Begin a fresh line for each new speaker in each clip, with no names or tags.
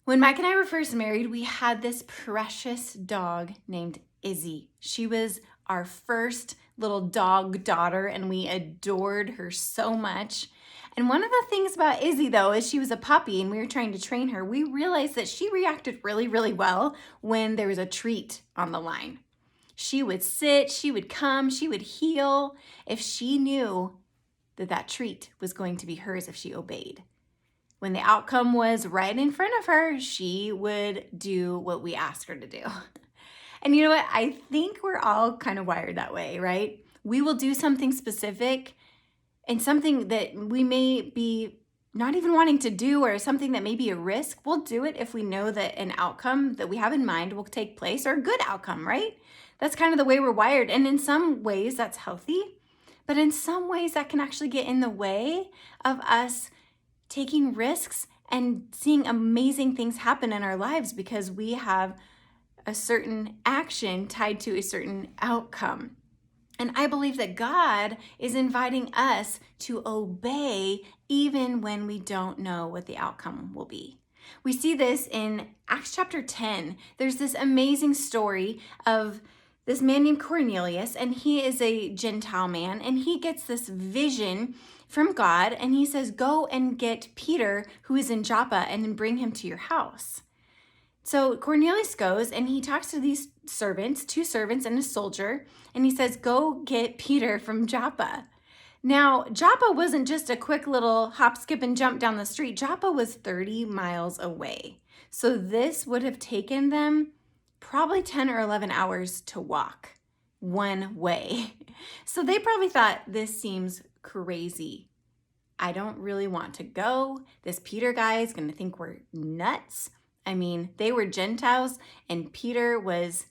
When Mike and I were first married, we had this precious dog named Izzy. She was our first little dog daughter, and we adored her so much. And one of the things about Izzy, though, is she was a puppy and we were trying to train her. We realized that she reacted really, really well when there was a treat on the line. She would sit, she would come, she would heel if she knew that that treat was going to be hers if she obeyed. When the outcome was right in front of her, she would do what we asked her to do. And you know what? I think we're all kind of wired that way, right? We will do something specific and something that we may be not even wanting to do, or something that may be a risk. We'll do it if we know that an outcome that we have in mind will take place, or a good outcome, right? That's kind of the way we're wired. And in some ways that's healthy, but in some ways that can actually get in the way of us taking risks and seeing amazing things happen in our lives because we have a certain action tied to a certain outcome. And I believe that God is inviting us to obey even when we don't know what the outcome will be. We see this in Acts chapter 10. There's this amazing story of this man named Cornelius, and he is a Gentile man, and he gets this vision from God, and he says, go and get Peter, who is in Joppa, and bring him to your house. So Cornelius goes, and he talks to these servants, 2 servants and a soldier, and he says, go get Peter from Joppa. Now, Joppa wasn't just a quick little hop, skip, and jump down the street. Joppa was 30 miles away. So this would have taken them probably 10 or 11 hours to walk one way. So they probably thought, this seems crazy. I don't really want to go. This Peter guy is going to think we're nuts. I mean, they were Gentiles and Peter was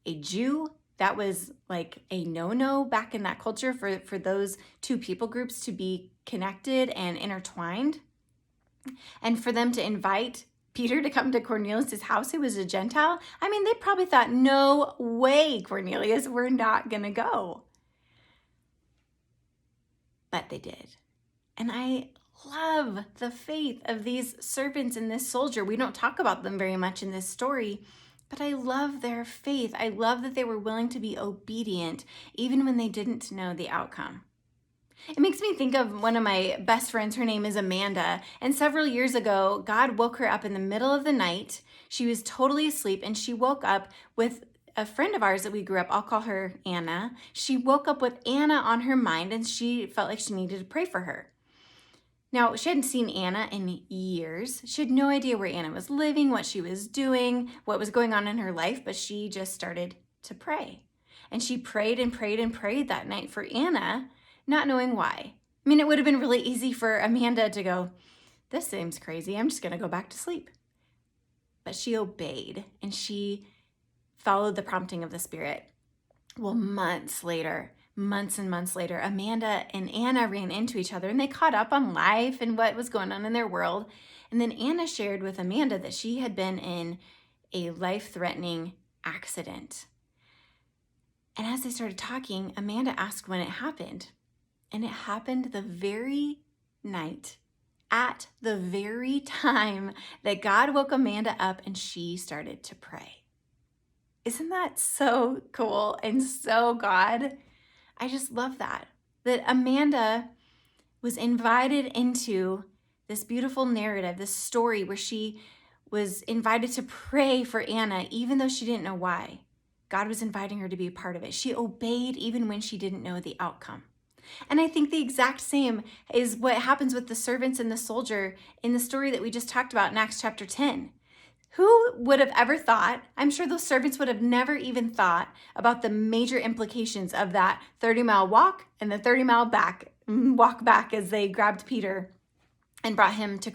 a Jew. That was like a no-no back in that culture for those 2 people groups to be connected and intertwined. And for them to invite Peter to come to Cornelius' house, who was a Gentile, I mean, they probably thought, no way, Cornelius, we're not going to go. But they did. And I love the faith of these servants and this soldier. We don't talk about them very much in this story, but I love their faith. I love that they were willing to be obedient even when they didn't know the outcome. It makes me think of one of my best friends. Her name is Amanda. And several years ago, God woke her up in the middle of the night. She was totally asleep, and she woke up with a friend of ours that we grew up. I'll call her Anna. She woke up with Anna on her mind, and she felt like she needed to pray for her. Now, she hadn't seen Anna in years. She had no idea where Anna was living, what she was doing, what was going on in her life, but she just started to pray. And she prayed and prayed and prayed that night for Anna, not knowing why. I mean, it would have been really easy for Amanda to go, this seems crazy, I'm just going to go back to sleep. But she obeyed and she followed the prompting of the Spirit. Well, months and months later, Amanda and Anna ran into each other and they caught up on life and what was going on in their world. And then Anna shared with Amanda that she had been in a life-threatening accident. And as they started talking, Amanda asked when it happened. And it happened the very night, at the very time that God woke Amanda up and she started to pray. Isn't that so cool and so God? I just love that Amanda was invited into this beautiful narrative, this story where she was invited to pray for Anna, even though she didn't know why. God was inviting her to be a part of it. She obeyed even when she didn't know the outcome. And I think the exact same is what happens with the servants and the soldier in the story that we just talked about in Acts chapter 10. Who would have ever thought, I'm sure those servants would have never even thought about the major implications of that 30-mile walk and the 30-mile walk back as they grabbed Peter and brought him to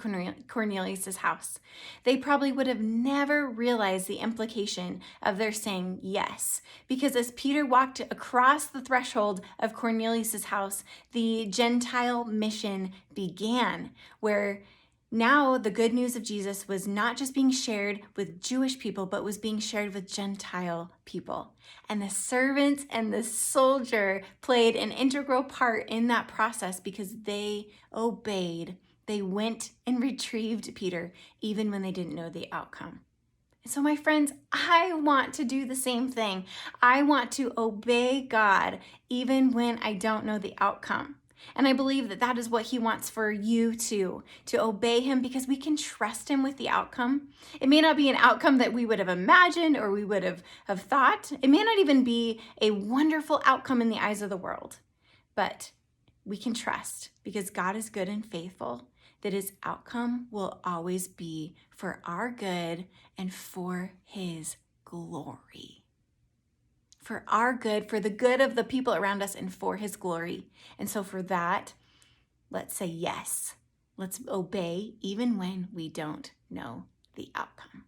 Cornelius' house. They probably would have never realized the implication of their saying yes, because as Peter walked across the threshold of Cornelius' house, the Gentile mission began, where now the good news of Jesus was not just being shared with Jewish people, but was being shared with Gentile people. And the servants and the soldier played an integral part in that process because they obeyed They went and retrieved Peter even when they didn't know the outcome. And so, my friends, I want to do the same thing. I want to obey God even when I don't know the outcome. And I believe that that is what he wants for you too, to obey him because we can trust him with the outcome. It may not be an outcome that we would have imagined or we would have thought. It may not even be a wonderful outcome in the eyes of the world, but we can trust because God is good and faithful, that his outcome will always be for our good and for his glory. For our good, for the good of the people around us, and for his glory. And so for that, let's say yes. Let's obey even when we don't know the outcome.